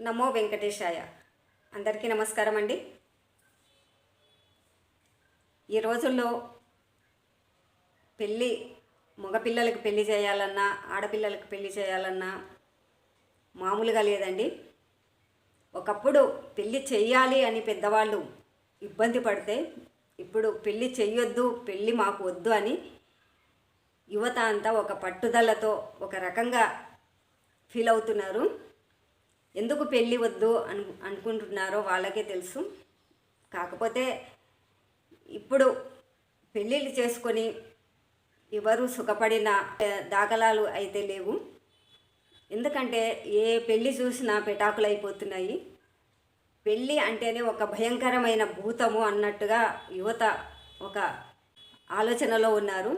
నమో వెంకటేశాయ. అందరికీ నమస్కారం అండి. ఈ రోజుల్లో పెళ్ళి మగపిల్లలకి పెళ్లి చేయాలన్నా ఆడపిల్లలకి పెళ్లి చేయాలన్నా మామూలుగా లేదండి. ఒకప్పుడు పెళ్ళి చెయ్యాలి అని పెద్దవాళ్ళు ఇబ్బంది పడితే ఇప్పుడు పెళ్ళి చెయ్యొద్దు, పెళ్ళి మాకు వద్దు అని యువత అంతా ఒక పట్టుదలతో ఒక రకంగా ఫీల్ అవుతున్నారు. ఎందుకు పెళ్ళి వద్దు అనుకుంటున్నారో వాళ్ళకే తెలుసు. కాకపోతే ఇప్పుడు పెళ్ళిళ్ళు చేసుకొని ఎవరు సుఖపడిన దాఖలాలు అయితే లేవు. ఎందుకంటే ఏ పెళ్ళి చూసినా పెటాకులు అయిపోతున్నాయి. పెళ్ళి అంటేనే ఒక భయంకరమైన భూతము అన్నట్టుగా యువత ఒక ఆలోచనలో ఉన్నారు.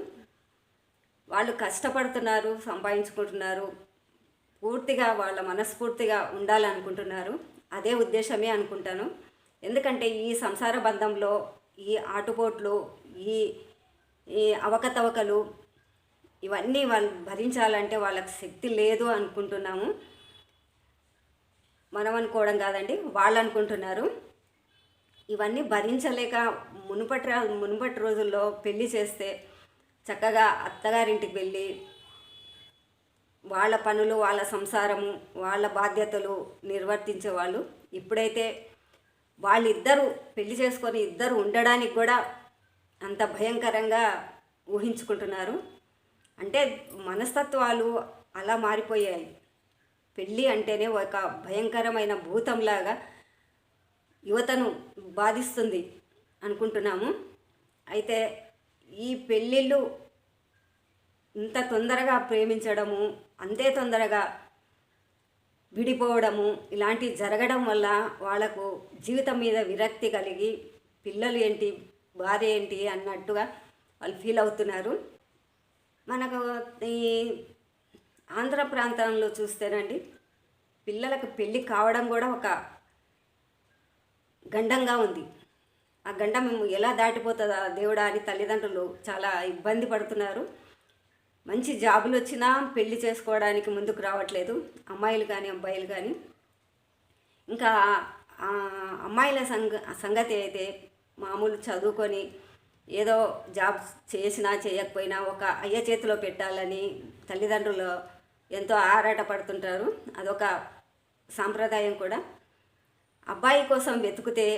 వాళ్ళు కష్టపడుతున్నారు, సంపాదించుకుంటున్నారు, పూర్తిగా వాళ్ళ మనస్ఫూర్తిగా ఉండాలనుకుంటున్నారు. అదే ఉద్దేశమే అనుకుంటాను. ఎందుకంటే ఈ సంసార బంధంలో ఈ ఆటుపోట్లు, ఈ ఈ అవకతవకలు ఇవన్నీ వాళ్ళు భరించాలంటే వాళ్ళకి శక్తి లేదు అనుకుంటున్నాము. మనం అనుకోవడం కాదండి, వాళ్ళు అనుకుంటున్నారు. ఇవన్నీ భరించలేక మునుపటి రోజుల్లో పెళ్ళి చేస్తే చక్కగా అత్తగారింటికి వెళ్ళి వాళ్ళ పనులు, వాళ్ళ సంసారము, వాళ్ళ బాధ్యతలు నిర్వర్తించేవాళ్ళు. ఇప్పుడైతే వాళ్ళిద్దరూ పెళ్లి చేసుకొని ఇద్దరు ఉండడానికి కూడా అంత భయంకరంగా ఊహించుకుంటున్నారు. అంటే మనస్తత్వాలు అలా మారిపోయాయి. పెళ్ళి అంటేనే ఒక భయంకరమైన భూతంలాగా యువతను బాధిస్తుంది అనుకుంటున్నాము. అయితే ఈ పెళ్ళిళ్ళు ఇంత తొందరగా ప్రేమించడము, అంతే తొందరగా విడిపోవడము ఇలాంటివి జరగడం వల్ల వాళ్ళకు జీవితం మీద విరక్తి కలిగి పిల్లలు ఏంటి, భార్య ఏంటి అన్నట్టుగా వాళ్ళు ఫీల్ అవుతున్నారు. మనకు ఈ ఆంధ్ర ప్రాంతంలో చూస్తేనండి, పిల్లలకు పెళ్ళి కావడం కూడా ఒక గండంగా ఉంది. ఆ గండం ఎలా దాటిపోతుందా దేవుడా అని తల్లిదండ్రులు చాలా ఇబ్బంది పడుతున్నారు. మంచి జాబులు వచ్చినా పెళ్లి చేసుకోవడానికి ముందుకు రావట్లేదు అమ్మాయిలు కానీ అబ్బాయిలు కానీ. ఇంకా అమ్మాయిల సంగతి అయితే మామూలు చదువుకొని ఏదో జాబ్ చేసినా చేయకపోయినా ఒక అయ్య చేతిలో పెట్టాలని తల్లిదండ్రులు ఎంతో ఆరాటపడుతుంటారు. అదొక సాంప్రదాయం కూడా. అబ్బాయి కోసం వెతికితే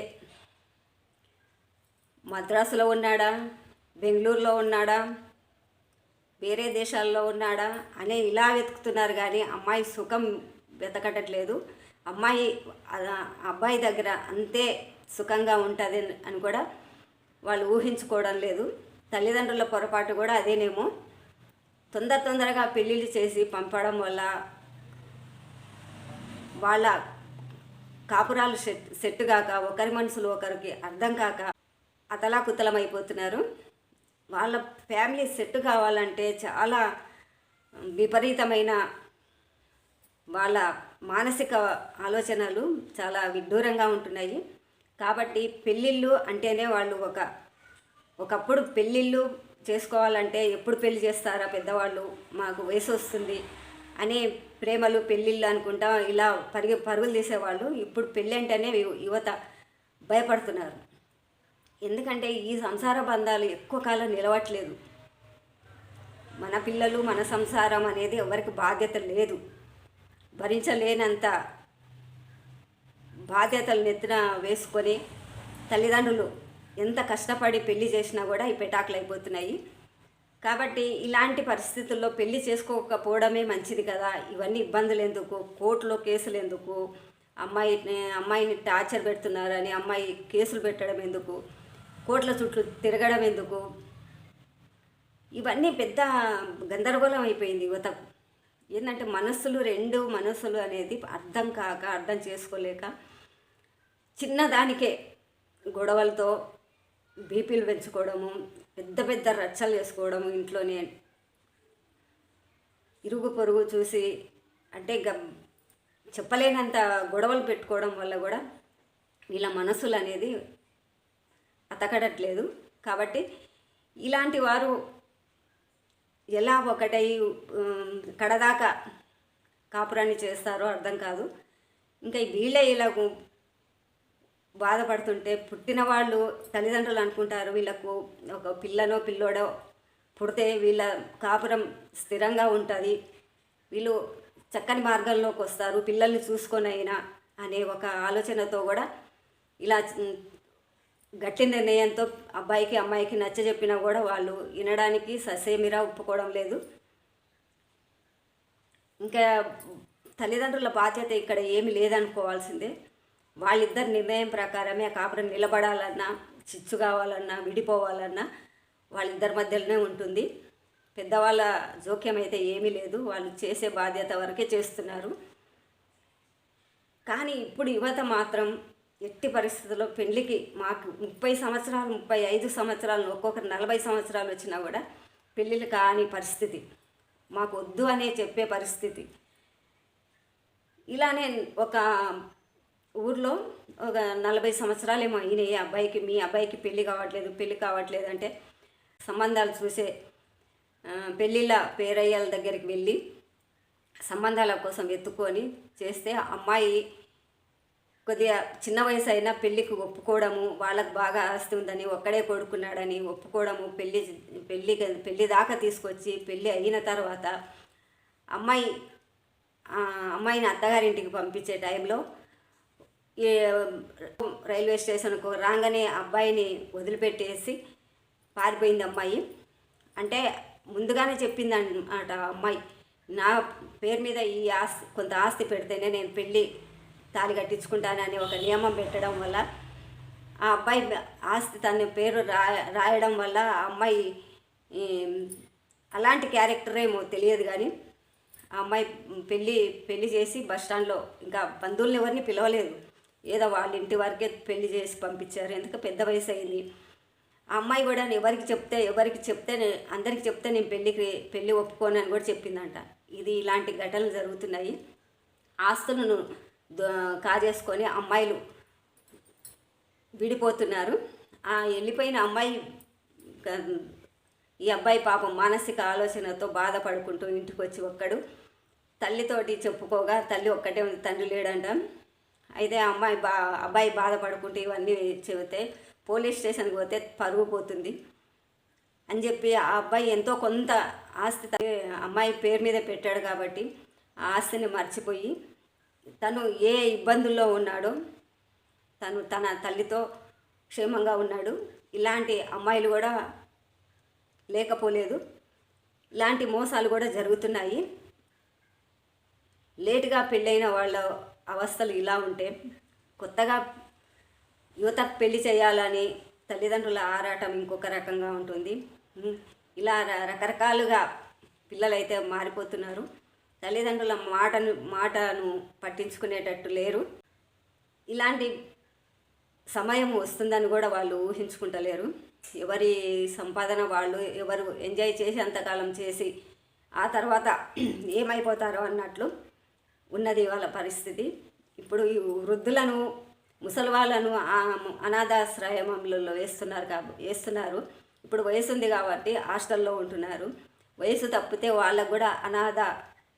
మద్రాసులో ఉన్నాడా, బెంగళూరులో ఉన్నాడా, వేరే దేశాల్లో ఉన్నాడా అనే ఇలా వెతుకుతున్నారు. కానీ అమ్మాయి సుఖం వెతకటట్లేదు. అమ్మాయి అబ్బాయి దగ్గర అంతే సుఖంగా ఉంటుంది అని కూడా వాళ్ళు ఊహించుకోవడం లేదు. తల్లిదండ్రుల పొరపాటు కూడా అదేనేమో. తొందరగా పెళ్ళిళ్ళు చేసి పంపడం వల్ల వాళ్ళ కాపురాలు సెట్ కాక, ఒకరి మనసులు ఒకరికి అర్థం కాక అతలాకుతలమైపోతున్నారు. వాళ్ళ ఫ్యామిలీ సెట్ కావాలంటే చాలా విపరీతమైన వాళ్ళ మానసిక ఆలోచనలు చాలా విడ్డూరంగా ఉంటున్నాయి. కాబట్టి పెళ్ళిళ్ళు అంటేనే వాళ్ళు ఒకప్పుడు పెళ్ళిళ్ళు చేసుకోవాలంటే ఎప్పుడు పెళ్లి చేస్తారా పెద్దవాళ్ళు, మాకు వయసు వస్తుంది అనే ప్రేమలు పెళ్ళిళ్ళు అనుకుంటా ఇలా పరుగులు తీసేవాళ్ళు. ఇప్పుడు పెళ్ళి అంటేనే యువత భయపడుతున్నారు. ఎందుకంటే ఈ సంసార బంధాలు ఎక్కువ కాలం నిలవట్లేదు. మన పిల్లలు, మన సంసారం అనేది ఎవరికి బాధ్యత లేదు. భరించలేనంత బాధ్యతలు నెత్తిన వేసుకొని తల్లిదండ్రులు ఎంత కష్టపడి పెళ్లి చేసినా కూడా ఈ పెటాకులు అయిపోతున్నాయి. కాబట్టి ఇలాంటి పరిస్థితుల్లో పెళ్లి చేసుకోకపోవడమే మంచిది కదా. ఇవన్నీ ఇబ్బందులు ఎందుకు, కోర్టులో కేసులు ఎందుకు, అమ్మాయిని టార్చర్ పెడుతున్నారని అమ్మాయి కేసులు పెట్టడం ఎందుకు, కోట్ల చుట్టూ తిరగడం ఎందుకు, ఇవన్నీ పెద్ద గందరగోళం అయిపోయింది యువతకు. ఏంటంటే రెండు మనస్సులు అనేది అర్థం చేసుకోలేక చిన్నదానికే గొడవలతో బీపీలు పెంచుకోవడము, పెద్ద రచ్చలు చేసుకోవడము, ఇంట్లోనే ఇరుగు పొరుగు చూసి అంటే చెప్పలేనంత గొడవలు పెట్టుకోవడం వల్ల కూడా వీళ్ళ మనసులు అనేది అతకడట్లేదు. కాబట్టి ఇలాంటి వారు ఎలా ఒకటై కడదాకా కాపురాన్ని చేస్తారో అర్థం కాదు. ఇంకా వీళ్ళే ఇలా బాధపడుతుంటే పుట్టిన వాళ్ళు తల్లిదండ్రులు అనుకుంటారు వీళ్ళకు ఒక పిల్లనో పిల్లోడో పుడితే వీళ్ళ కాపురం స్థిరంగా ఉంటుంది, వీళ్ళు చక్కని మార్గంలోకి వస్తారు పిల్లల్ని చూసుకొని అయినా అనే ఒక ఆలోచనతో కూడా ఇలా గట్టి నిర్ణయంతో అబ్బాయికి అమ్మాయికి నచ్చజెప్పినా కూడా వాళ్ళు వినడానికి ససేమిరా ఒప్పుకోవడం లేదు. ఇంకా తల్లిదండ్రుల బాధ్యత ఇక్కడ ఏమి లేదనుకోవాల్సిందే. వాళ్ళిద్దరి నిర్ణయం ప్రకారమే కాపురం నిలబడాలన్నా, చిచ్చు కావాలన్నా, విడిపోవాలన్నా వాళ్ళిద్దరి మధ్యలోనే ఉంటుంది. పెద్దవాళ్ళ జోక్యం అయితే ఏమీ లేదు, వాళ్ళు చేసే బాధ్యత వరకే చేస్తున్నారు. కానీ ఇప్పుడు యువత మాత్రం ఎట్టి పరిస్థితుల్లో పెళ్ళికి మాకు 30 సంవత్సరాలు 35 సంవత్సరాలు ఒక్కొక్కరు 40 సంవత్సరాలు వచ్చినా కూడా పెళ్ళిళ్ళు కాని పరిస్థితి, మాకు వద్దు అనే చెప్పే పరిస్థితి. ఇలానే ఒక ఊర్లో ఒక 40 సంవత్సరాలేమో అయినాయి అబ్బాయికి, మీ అబ్బాయికి పెళ్ళి కావట్లేదు అంటే సంబంధాలు చూసే పెళ్ళిళ్ళ పేరయ్యల దగ్గరికి వెళ్ళి సంబంధాల కోసం వెతుక్కొని చేస్తే అమ్మాయి కొద్దిగా చిన్న వయసు అయినా పెళ్ళికి ఒప్పుకోవడము, వాళ్ళకు బాగా ఆస్తి ఉందని ఒక్కడే కొడుకున్నాడని ఒప్పుకోవడము, పెళ్ళి దాకా తీసుకొచ్చి పెళ్ళి అయిన తర్వాత అమ్మాయిని అత్తగారింటికి పంపించే టైంలో రైల్వే స్టేషన్కు రాగానే అబ్బాయిని వదిలిపెట్టేసి పారిపోయింది అమ్మాయి. అంటే ముందుగానే చెప్పింది అన్నమాట అమ్మాయి, నా పేరు మీద ఈ కొంత ఆస్తి పెడితేనే నేను పెళ్ళి తాళి కట్టించుకుంటానని ఒక నియమం పెట్టడం వల్ల ఆ అబ్బాయి ఆస్తి తన పేరు రాయడం వల్ల ఆ అమ్మాయి అలాంటి క్యారెక్టర్ ఏమో తెలియదు కానీ ఆ అమ్మాయి పెళ్ళి చేసి బస్టాండ్లో ఇంకా బంధువుల్ని ఎవరిని పిలవలేదు, ఏదో వాళ్ళ ఇంటి వరకే పెళ్లి చేసి పంపించారు. ఎందుకు పెద్ద వయసు అయింది. ఆ అమ్మాయి కూడా ఎవరికి చెప్తే అందరికి చెప్తే నేను పెళ్ళి ఒప్పుకోను అని కూడా చెప్పిందంట. ఇలాంటి ఘటనలు జరుగుతున్నాయి. ఆస్తులను కాజేసుకొని అమ్మాయిలు విడిపోతున్నారు. ఆ వెళ్ళిపోయిన అమ్మాయి ఈ అబ్బాయి పాపం మానసిక ఆలోచనతో బాధపడుకుంటూ ఇంటికి వచ్చి ఒక్కడు తల్లితోటి చెప్పుకోగా తల్లి ఒక్కటే ఉంది, తండ్రి లేడంట. అయితే అబ్బాయి బాధపడుకుంటూ ఇవన్నీ చెబితే పోలీస్ స్టేషన్కి పోతే పరుగు పోతుంది అని చెప్పి ఆ అబ్బాయి ఎంతో కొంత ఆస్తి అమ్మాయి పేరు మీద పెట్టాడు కాబట్టి ఆ ఆస్తిని మర్చిపోయి తను ఏ ఇబ్బందుల్లో ఉన్నాడో తన తల్లితో క్షేమంగా ఉన్నాడు. ఇలాంటి అమ్మాయిలు కూడా లేకపోలేదు, ఇలాంటి మోసాలు కూడా జరుగుతున్నాయి. లేటుగా పెళ్ళైన వాళ్ళ అవస్థలు ఇలా ఉంటే కొత్తగా యువతకు పెళ్లి చేయాలని తల్లిదండ్రుల ఆరాటం ఇంకొక రకంగా ఉంటుంది. ఇలా రకరకాలుగా పిల్లలైతే మారిపోతున్నారు. తల్లిదండ్రుల మాటను పట్టించుకునేటట్టు లేరు. ఇలాంటి సమయం వస్తుందని కూడా వాళ్ళు ఊహించుకుంటలేరు. ఎవరి సంపాదన వాళ్ళు, ఎవరు ఎంజాయ్ చేసి అంతకాలం చేసి ఆ తర్వాత ఏమైపోతారో అన్నట్లు ఉన్నది వాళ్ళ పరిస్థితి. ఇప్పుడు ఈ వృద్ధులను, ముసలి వాళ్ళను అనాథాశ్రమంలో వేస్తున్నారు. ఇప్పుడు వయసు ఉంది కాబట్టి హాస్టల్లో ఉంటున్నారు. వయసు తప్పితే వాళ్ళకు కూడా అనాథ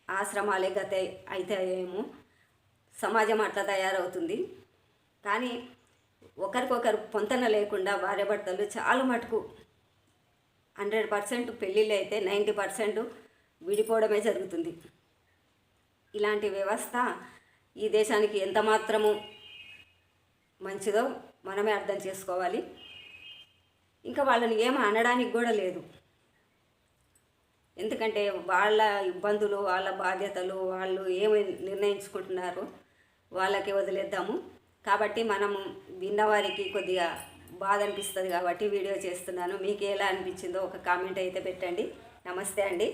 ఆశ్రమాలే గత అయితాయేమో. సమాజం అట్లా తయారవుతుంది. కానీ ఒకరికొకరు పొంతన లేకుండా భార్యాభర్తలు చాలా మటుకు 100% పెళ్ళిళ్ళు అయితే 90% విడిపోవడమే జరుగుతుంది. ఇలాంటి వ్యవస్థ ఈ దేశానికి ఎంత మాత్రము మంచిదో మనమే అర్థం చేసుకోవాలి. ఇంకా వాళ్ళని ఏమి అనడానికి కూడా లేదు. ఎందుకంటే వాళ్ళ ఇబ్బందులు, వాళ్ళ బాధ్యతలు వాళ్ళు ఏమి నిర్ణయించుకుంటున్నారో వాళ్ళకి వదిలేద్దాము. కాబట్టి మనము విన్నవారికి కొద్దిగా బాధ అనిపిస్తుంది కాబట్టి వీడియో చేస్తున్నాను. మీకు ఎలా అనిపించిందో ఒక కామెంట్ అయితే పెట్టండి. నమస్తే అండి.